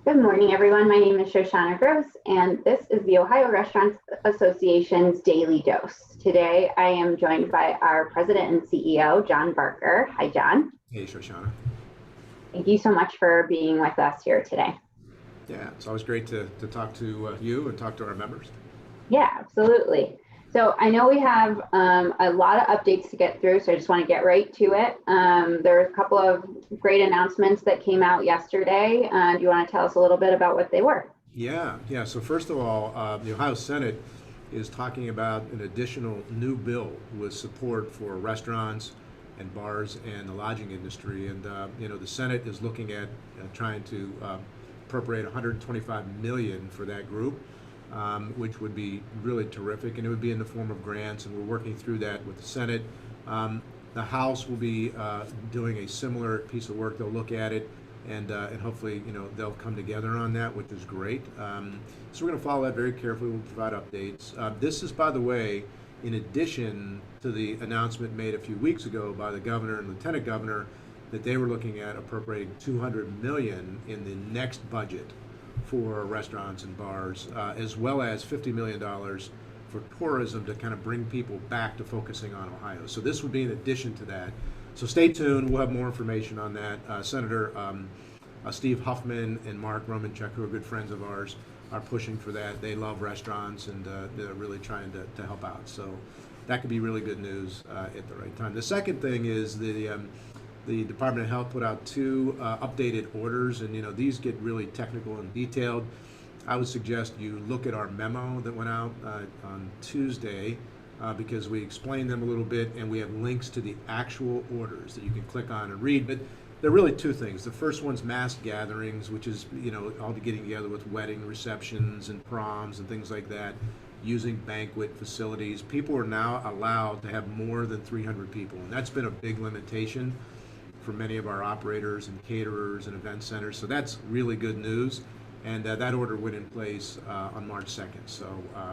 Good morning, everyone. My name is Shoshanna Gross, and this is the Ohio Restaurants Association's Daily Dose. Today, I am joined by our President and CEO, John Barker. Hi, John. Hey, Shoshana. Thank you so much for being with us here today. Yeah, it's always great to talk to you and talk to our members. Yeah, absolutely. So I know we have a lot of updates to get through, so I just want to get right to it. There are a couple of great announcements that came out yesterday. Do you want to tell us a little bit about what they were? Yeah. So first of all, the Ohio Senate is talking about an additional new bill with support for restaurants and bars and the lodging industry. And the Senate is looking at trying to appropriate 125 million for that group. Which would be really terrific, and it would be in the form of grants, and we're working through that with the Senate. The House will be doing a similar piece of work. They'll look at it, and hopefully, they'll come together on that, which is great. So we're going to follow that very carefully. We'll provide updates. This is, by the way, in addition to the announcement made a few weeks ago by the governor and lieutenant governor that they were looking at appropriating 200 million in the next budget for restaurants and bars, as well as $50 million for tourism to kind of bring people back to focusing on Ohio. So this would be in addition to that. So stay tuned. We'll have more information on that. Senator Steve Huffman and Mark Romanchuk, who are good friends of ours, are pushing for that. They love restaurants, and they're really trying to help out. So that could be really good news at the right time. The second thing is the Department of Health put out two updated orders, and these get really technical and detailed. I would suggest you look at our memo that went out on Tuesday because we explained them a little bit, and we have links to the actual orders that you can click on and read. But they're really two things. The first one's mass gatherings, which is all getting together with wedding receptions and proms and things like that, using banquet facilities. People are now allowed to have more than 300 people, and that's been a big limitation for many of our operators and caterers and event centers. So that's really good news. And that order went in place on March 2nd. So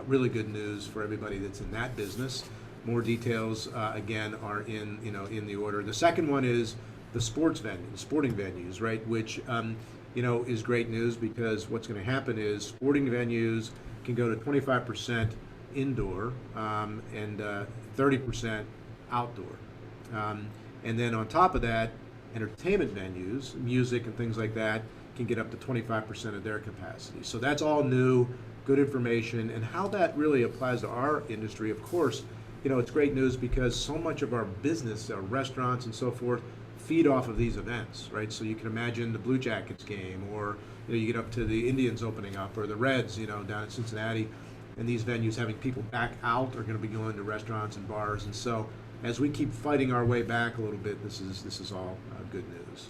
really good news for everybody that's in that business. More details, again, are in the order. The second one is the sporting venues, right? Which, is great news because what's going to happen is sporting venues can go to 25% indoor and 30% outdoor. And then on top of that, entertainment venues, music and things like that, can get up to 25% of their capacity. So that's all new, good information. And how that really applies to our industry, of course, it's great news because so much of our business, our restaurants and so forth, feed off of these events, right? So you can imagine the Blue Jackets game, or you get up to the Indians opening up, or the Reds, down in Cincinnati, and these venues having people back out are going to be going to restaurants and bars. And so as we keep fighting our way back a little bit, this is all good news.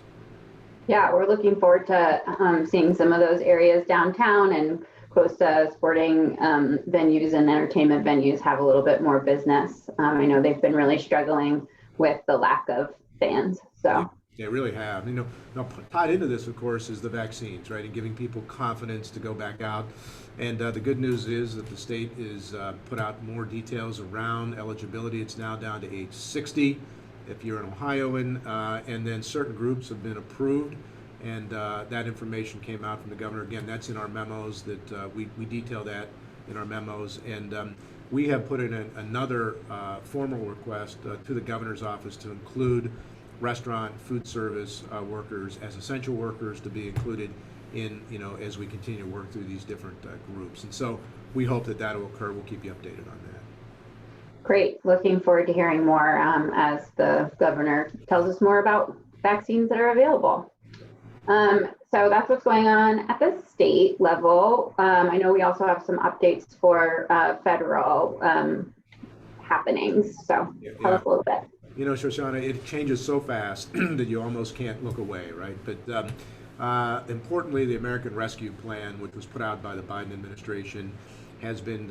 Yeah, we're looking forward to seeing some of those areas downtown and close to sporting venues and entertainment venues have a little bit more business. I know they've been really struggling with the lack of fans. So They really have. Now tied into this, of course, is the vaccines, right, and giving people confidence to go back out. And the good news is that the state is put out more details around eligibility. It's now down to age 60 if you're an Ohioan, and then certain groups have been approved. And that information came out from the governor. Again, that's in our memos that we detail that in our memos. And we have put in another formal request to the governor's office to include restaurant, food service workers as essential workers to be included in, as we continue to work through these different groups. And so we hope that will occur. We'll keep you updated on that. Great. Looking forward to hearing more as the governor tells us more about vaccines that are available. So that's what's going on at the state level. I know we also have some updates for federal happenings. So tell us a little bit. Shoshana, it changes so fast that you almost can't look away, right? But importantly, the American Rescue Plan, which was put out by the Biden administration, has been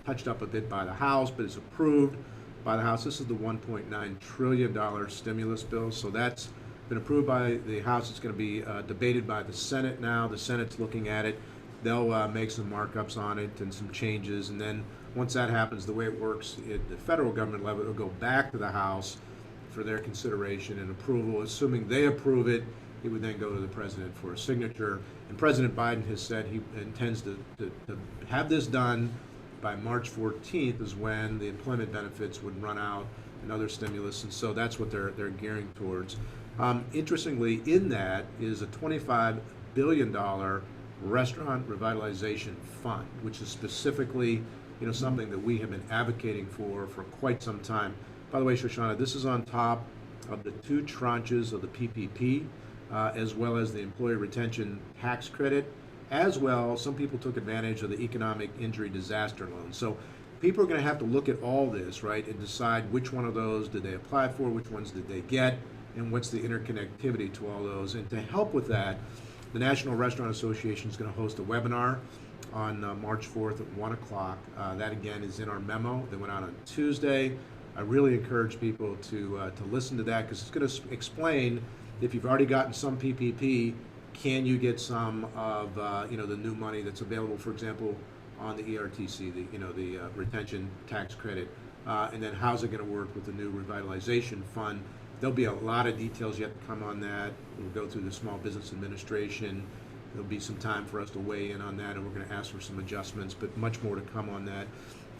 touched up a bit by the House, but is approved by the House. This is the $1.9 trillion stimulus bill. So that's been approved by the House. It's going to be debated by the Senate now. The Senate's looking at it. They'll make some markups on it and some changes. And then once that happens, the way it works at the federal government level, it'll go back to the House for their consideration and approval. Assuming they approve it, it would then go to the president for a signature. And President Biden has said he intends to have this done by March 14th is when the employment benefits would run out and other stimulus, and so that's what they're gearing towards. Interestingly, in that is a $25 billion restaurant revitalization fund, which is specifically, something that we have been advocating for quite some time. By the way, Shoshanna, this is on top of the 2 tranches of the PPP, as well as the employee retention tax credit, as well. Some people took advantage of the economic injury disaster loan. So people are going to have to look at all this, right, and decide which one of those did they apply for, which ones did they get, and what's the interconnectivity to all those. And to help with that, the National Restaurant Association is going to host a webinar on March 4th at 1 o'clock. That, again, is in our memo that went out on Tuesday. I really encourage people to listen to that, because it's going to explain, if you've already gotten some PPP, can you get some of the new money that's available, for example, on the ERTC, the retention tax credit, and then how's it going to work with the new revitalization fund. There'll be a lot of details yet to come on that. We'll go through the Small Business Administration. There'll be some time for us to weigh in on that, and we're going to ask for some adjustments, but much more to come on that.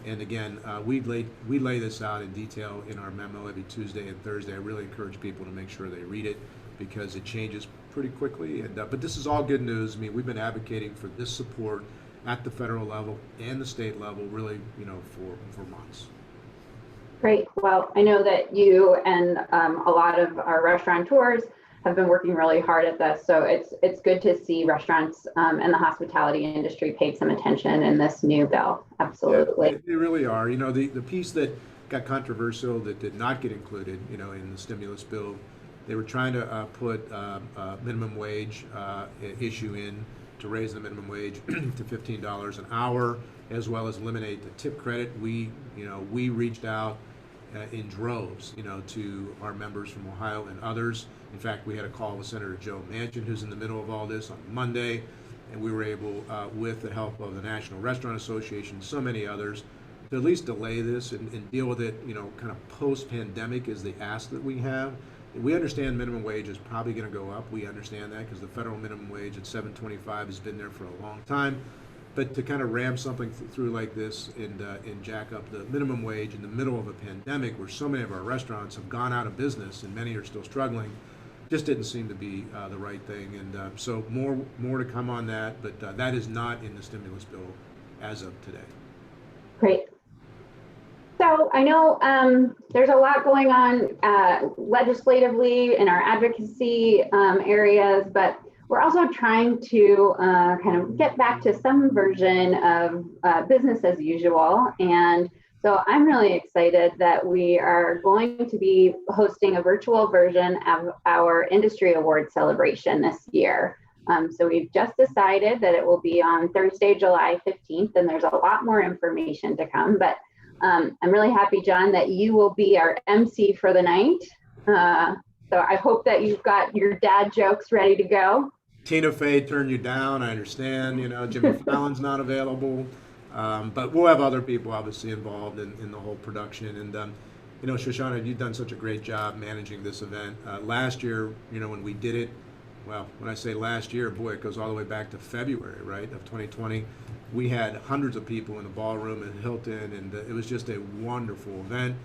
And again, we lay this out in detail in our memo every Tuesday and Thursday. I really encourage people to make sure they read it, because it changes pretty quickly. And but this is all good news. I mean, we've been advocating for this support at the federal level and the state level, really, for months. Great. Well, I know that you and a lot of our restaurateurs have been working really hard at this. So it's good to see restaurants and the hospitality industry paid some attention in this new bill. Absolutely. Yeah, they really are. The piece that got controversial that did not get included, in the stimulus bill, they were trying to put a minimum wage issue in to raise the minimum wage to $15 an hour, as well as eliminate the tip credit. We reached out in droves, to our members from Ohio and others. In fact, we had a call with Senator Joe Manchin, who's in the middle of all this, on Monday, and we were able, with the help of the National Restaurant Association, so many others, to at least delay this and deal with it, kind of post-pandemic is the ask that we have. We understand minimum wage is probably going to go up. We understand that, because the federal minimum wage at $7.25 has been there for a long time. But to kind of ram something through like this and jack up the minimum wage in the middle of a pandemic, where so many of our restaurants have gone out of business and many are still struggling, just didn't seem to be the right thing. And so more to come on that, but that is not in the stimulus bill as of today. Great. So I know there's a lot going on legislatively in our advocacy areas, but we're also trying to kind of get back to some version of business as usual. And so I'm really excited that we are going to be hosting a virtual version of our Industry Awards Celebration this year. So we've just decided that it will be on Thursday, July 15th, and there's a lot more information to come. But I'm really happy, John, that you will be our MC for the night. So I hope that you've got your dad jokes ready to go. Tina Fey turned you down, I understand. Jimmy Fallon's not available. But we'll have other people obviously involved in the whole production. And, Shoshanna, you've done such a great job managing this event. Last year, when we did it, well, when I say last year, boy, it goes all the way back to February, right, of 2020. We had hundreds of people in the ballroom at Hilton, and it was just a wonderful event.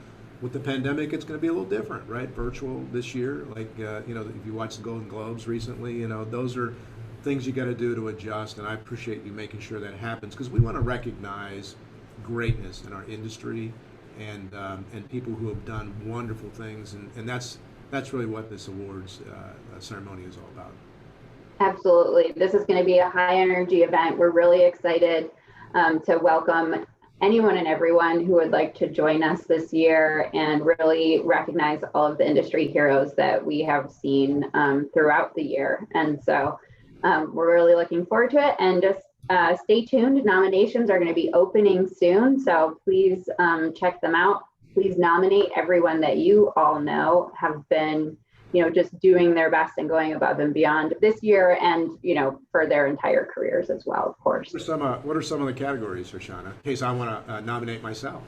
With the pandemic, it's going to be a little different, right? Virtual this year, like, if you watch the Golden Globes recently, those are things you got to do to adjust, and I appreciate you making sure that happens, because we want to recognize greatness in our industry and people who have done wonderful things, and that's really what this awards ceremony is all about. Absolutely. This is going to be a high energy event. We're really excited to welcome anyone and everyone who would like to join us this year and really recognize all of the industry heroes that we have seen throughout the year. And so we're really looking forward to it, and just stay tuned. Nominations are going to be opening soon, so please check them out. Please nominate everyone that you all know have been just doing their best and going above and beyond this year and, for their entire careers as well, of course. What are some of the categories, Shoshanna, in case I want to nominate myself?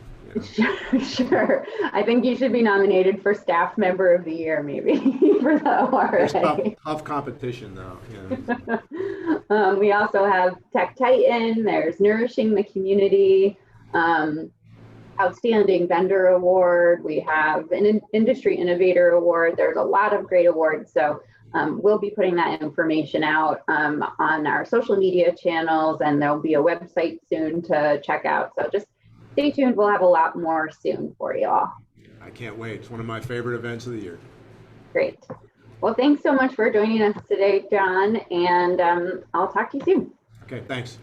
Sure. I think you should be nominated for Staff Member of the Year, maybe, for the ORA. There's tough competition, though. We also have Tech Titan, there's Nourishing the Community, Outstanding Vendor Award, we have an Industry Innovator Award. There's a lot of great awards. So we'll be putting that information out on our social media channels, and there'll be a website soon to check out. So just stay tuned. We'll have a lot more soon for you all. I can't wait. It's one of my favorite events of the year. Great. Well, thanks so much for joining us today, John, and I'll talk to you soon. Okay, thanks.